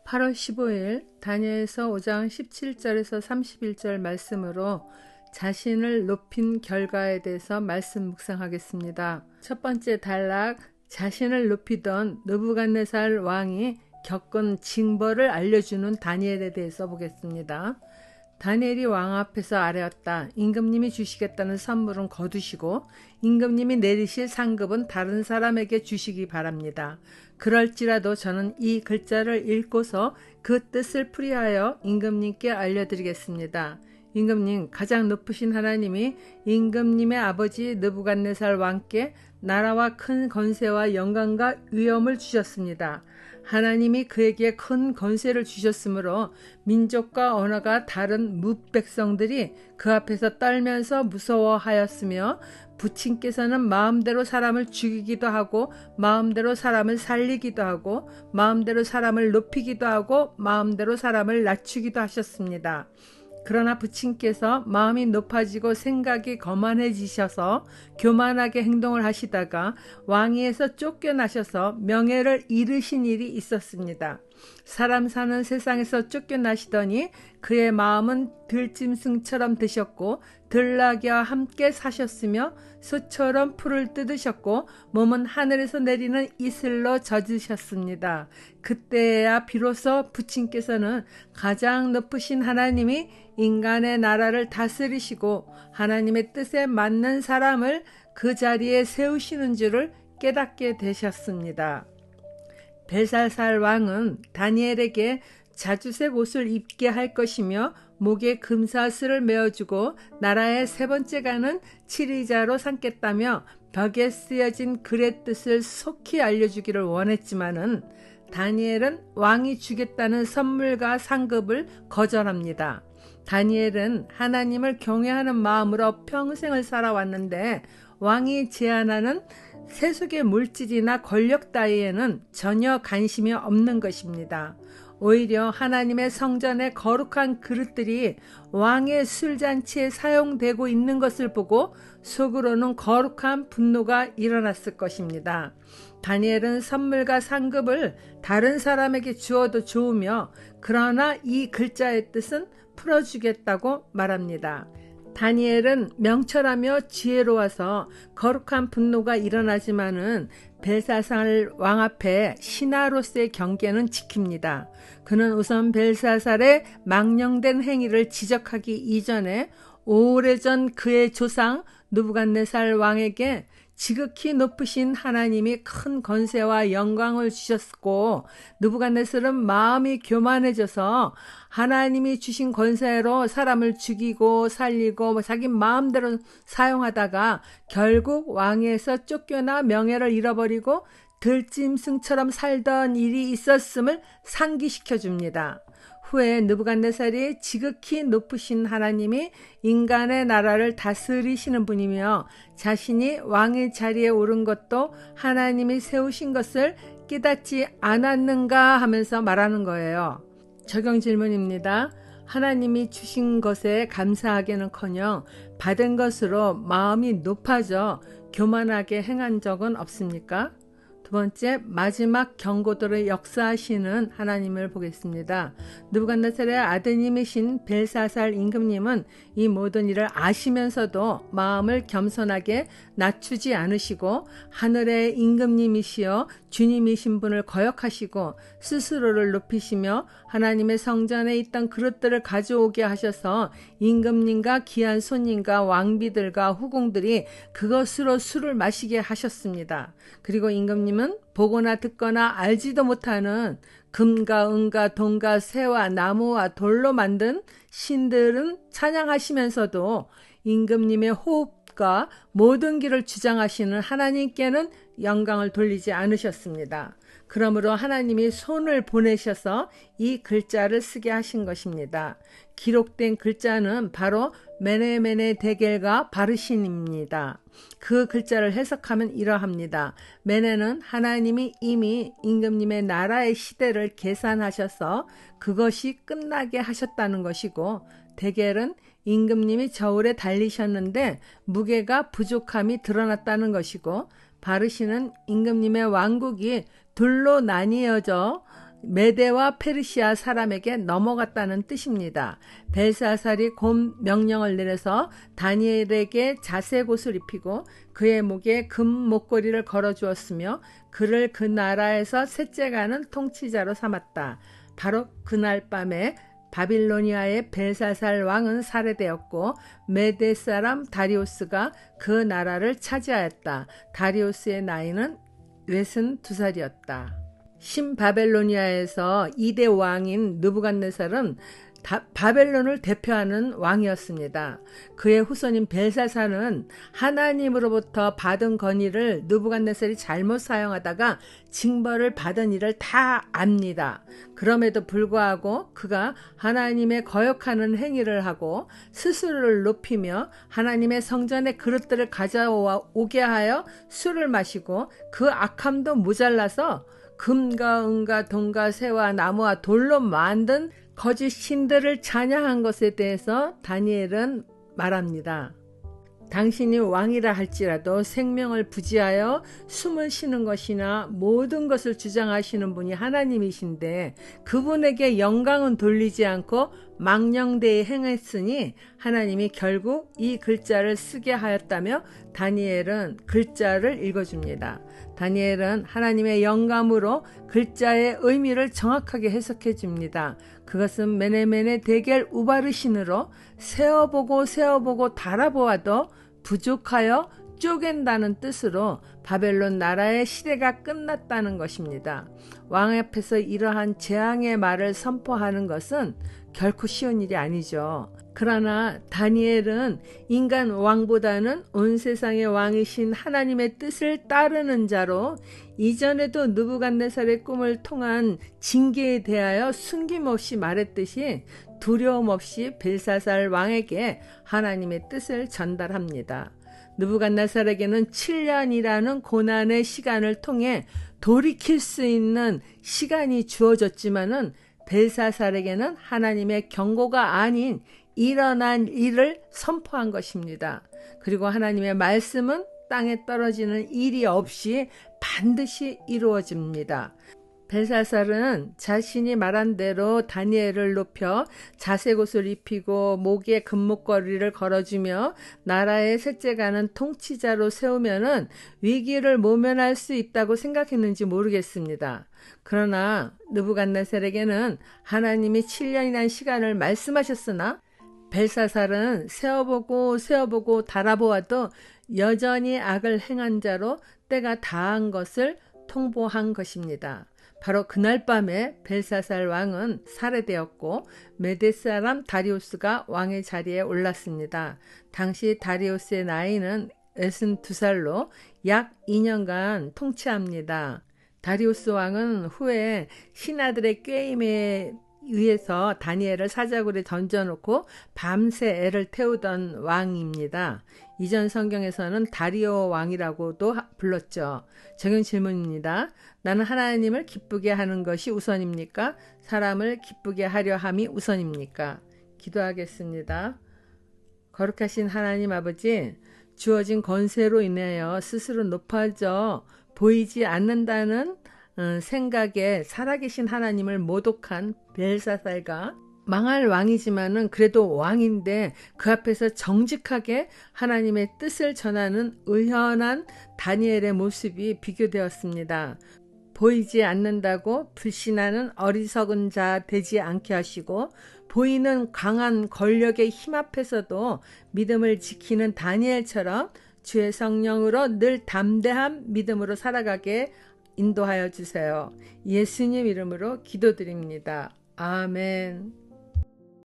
8월 15일 다니엘서 5장 17절에서 31절 말씀으로 자신을 높인 결과에 대해서 말씀 묵상하겠습니다. 첫 번째 단락, 자신을 높이던 느부갓네살 왕이 겪은 징벌을 알려주는 다니엘에 대해서 보겠습니다. 다니엘이 왕 앞에서 아뢰었다. 임금님이 주시겠다는 선물은 거두시고 임금님이 내리실 상급은 다른 사람에게 주시기 바랍니다. 그럴지라도 저는 이 글자를 읽고서 그 뜻을 풀이하여 임금님께 알려드리겠습니다. 임금님, 가장 높으신 하나님이 임금님의 아버지 느부갓네살 왕께 나라와 큰 권세와 영광과 위엄을 주셨습니다. 하나님이 그에게 큰 권세를 주셨으므로 민족과 언어가 다른 뭇백성들이 그 앞에서 떨면서 무서워하였으며 부친께서는 마음대로 사람을 죽이기도 하고 마음대로 사람을 살리기도 하고 마음대로 사람을 높이기도 하고 마음대로 사람을 낮추기도 하셨습니다. 그러나 부친께서 마음이 높아지고 생각이 거만해지셔서 교만하게 행동을 하시다가 왕위에서 쫓겨나셔서 명예를 잃으신 일이 있었습니다. 사람 사는 세상에서 쫓겨나시더니 그의 마음은 들짐승처럼 되셨고 들나귀와 함께 사셨으며 소처럼 풀을 뜯으셨고 몸은 하늘에서 내리는 이슬로 젖으셨습니다. 그때야 비로소 부친께서는 가장 높으신 하나님이 인간의 나라를 다스리시고 하나님의 뜻에 맞는 사람을 그 자리에 세우시는 줄을 깨닫게 되셨습니다. 벨사살 왕은 다니엘에게 자주색 옷을 입게 할 것이며 목에 금사슬을 메어주고 나라의 세 번째 가는 치리자로 삼겠다며 벽에 쓰여진 글의 뜻을 속히 알려주기를 원했지만은 다니엘은 왕이 주겠다는 선물과 상급을 거절합니다. 다니엘은 하나님을 경외하는 마음으로 평생을 살아왔는데 왕이 제안하는 세속의 물질이나 권력 따위에는 전혀 관심이 없는 것입니다. 오히려 하나님의 성전의 거룩한 그릇들이 왕의 술잔치에 사용되고 있는 것을 보고 속으로는 거룩한 분노가 일어났을 것입니다. 다니엘은 선물과 상급을 다른 사람에게 주어도 좋으며 그러나 이 글자의 뜻은 풀어주겠다고 말합니다. 다니엘은 명철하며 지혜로워서 거룩한 분노가 일어나지만은 벨사살 왕 앞에 신하로서의 경계는 지킵니다. 그는 우선 벨사살의 망령된 행위를 지적하기 이전에 오래전 그의 조상 느부갓네살 왕에게 지극히 높으신 하나님이 큰 권세와 영광을 주셨고 느부갓네살은 마음이 교만해져서 하나님이 주신 권세로 사람을 죽이고 살리고 자기 마음대로 사용하다가 결국 왕위에서 쫓겨나 명예를 잃어버리고 들짐승처럼 살던 일이 있었음을 상기시켜 줍니다. 후에 느부갓네살이 지극히 높으신 하나님이 인간의 나라를 다스리시는 분이며 자신이 왕의 자리에 오른 것도 하나님이 세우신 것을 깨닫지 않았는가 하면서 말하는 거예요. 적용 질문입니다. 하나님이 주신 것에 감사하기는커녕 받은 것으로 마음이 높아져 교만하게 행한 적은 없습니까? 두 번째, 마지막 경고들을 역사하시는 하나님을 보겠습니다. 느부갓네살의 아드님이신 벨사살 임금님은 이 모든 일을 아시면서도 마음을 겸손하게 낮추지 않으시고 하늘의 임금님이시여 주님이신 분을 거역하시고 스스로를 높이시며 하나님의 성전에 있던 그릇들을 가져오게 하셔서 임금님과 귀한 손님과 왕비들과 후궁들이 그것으로 술을 마시게 하셨습니다. 그리고 임금님은 보거나 듣거나 알지도 못하는 금과 은과 동과 새와 나무와 돌로 만든 신들은 찬양하시면서도 임금님의 호흡과 모든 길을 주장하시는 하나님께는 영광을 돌리지 않으셨습니다. 그러므로 하나님이 손을 보내셔서 이 글자를 쓰게 하신 것입니다. 기록된 글자는 바로 메네메네 데겔과 바르신입니다. 그 글자를 해석하면 이러합니다. 메네는 하나님이 이미 임금님의 나라의 시대를 계산하셔서 그것이 끝나게 하셨다는 것이고, 데겔은 임금님이 저울에 달리셨는데 무게가 부족함이 드러났다는 것이고, 바르신은 임금님의 왕국이 둘로 나뉘어져 메대와 페르시아 사람에게 넘어갔다는 뜻입니다. 벨사살이 곧 명령을 내려서 다니엘에게 자색 옷을 입히고 그의 목에 금 목걸이를 걸어주었으며 그를 그 나라에서 셋째가는 통치자로 삼았다. 바로 그날 밤에 바빌로니아의 벨사살 왕은 살해되었고 메대 사람 다리우스가 그 나라를 차지하였다. 다리우스의 나이는 62살이었다. 신바벨로니아에서 2대 왕인 느부갓네살은 바벨론을 대표하는 왕이었습니다. 그의 후손인 벨사살은 하나님으로부터 받은 건의를 느부갓네살이 잘못 사용하다가 징벌을 받은 일을 다 압니다. 그럼에도 불구하고 그가 하나님의 거역하는 행위를 하고 스스로를 높이며 하나님의 성전에 그릇들을 가져오게 하여 술을 마시고 그 악함도 모자라서 금과 은과 동과 새와 나무와 돌로 만든 거짓 신들을 찬양한 것에 대해서 다니엘은 말합니다. 당신이 왕이라 할지라도 생명을 부지하여 숨을 쉬는 것이나 모든 것을 주장하시는 분이 하나님이신데 그분에게 영광은 돌리지 않고 망령되이 행했으니 하나님이 결국 이 글자를 쓰게 하였다며 다니엘은 글자를 읽어줍니다. 다니엘은 하나님의 영감으로 글자의 의미를 정확하게 해석해 줍니다. 그것은 메네메네 데겔 우바르신으로 세어보고 달아보아도 부족하여 쪼갠다는 뜻으로 바벨론 나라의 시대가 끝났다는 것입니다. 왕 앞에서 이러한 재앙의 말을 선포하는 것은 결코 쉬운 일이 아니죠. 그러나 다니엘은 인간 왕보다는 온 세상의 왕이신 하나님의 뜻을 따르는 자로 이전에도 느부갓네살의 꿈을 통한 징계에 대하여 숨김없이 말했듯이 두려움 없이 벨사살 왕에게 하나님의 뜻을 전달합니다. 느부갓네살에게는 7년이라는 고난의 시간을 통해 돌이킬 수 있는 시간이 주어졌지만은 벨사살에게는 하나님의 경고가 아닌 일어난 일을 선포한 것입니다. 그리고 하나님의 말씀은 땅에 떨어지는 일이 없이 반드시 이루어집니다. 벨사살은 자신이 말한 대로 다니엘을 높여 자색 옷을 입히고 목에 금목걸이를 걸어주며 나라의 셋째가는 통치자로 세우면은 위기를 모면할 수 있다고 생각했는지 모르겠습니다. 그러나 느부갓네살에게는 하나님이 7년이라는 시간을 말씀하셨으나 벨사살은 세어보고 달아보아도 여전히 악을 행한 자로 때가 다한 것을 통보한 것입니다. 바로 그날 밤에 벨사살 왕은 살해되었고 메대 사람 다리우스가 왕의 자리에 올랐습니다. 당시 다리우스의 나이는 62살로 약 2년간 통치합니다. 다리우스 왕은 후에 신하들의 꾀임에 의해서 다니엘을 사자굴에 던져놓고 밤새 애를 태우던 왕입니다. 이전 성경에서는 다리오 왕이라고도 불렀죠. 적용 질문입니다. 나는 하나님을 기쁘게 하는 것이 우선입니까? 사람을 기쁘게 하려 함이 우선입니까? 기도하겠습니다. 거룩하신 하나님 아버지, 주어진 권세로 인하여 스스로 높아져 보이지 않는다는 생각에 살아계신 하나님을 모독한 벨사살과 망할 왕이지만은 그래도 왕인데 그 앞에서 정직하게 하나님의 뜻을 전하는 의연한 다니엘의 모습이 비교되었습니다. 보이지 않는다고 불신하는 어리석은 자 되지 않게 하시고 보이는 강한 권력의 힘 앞에서도 믿음을 지키는 다니엘처럼 주의 성령으로 늘 담대한 믿음으로 살아가게 인도하여 주세요. 예수님 이름으로 기도드립니다. 아멘.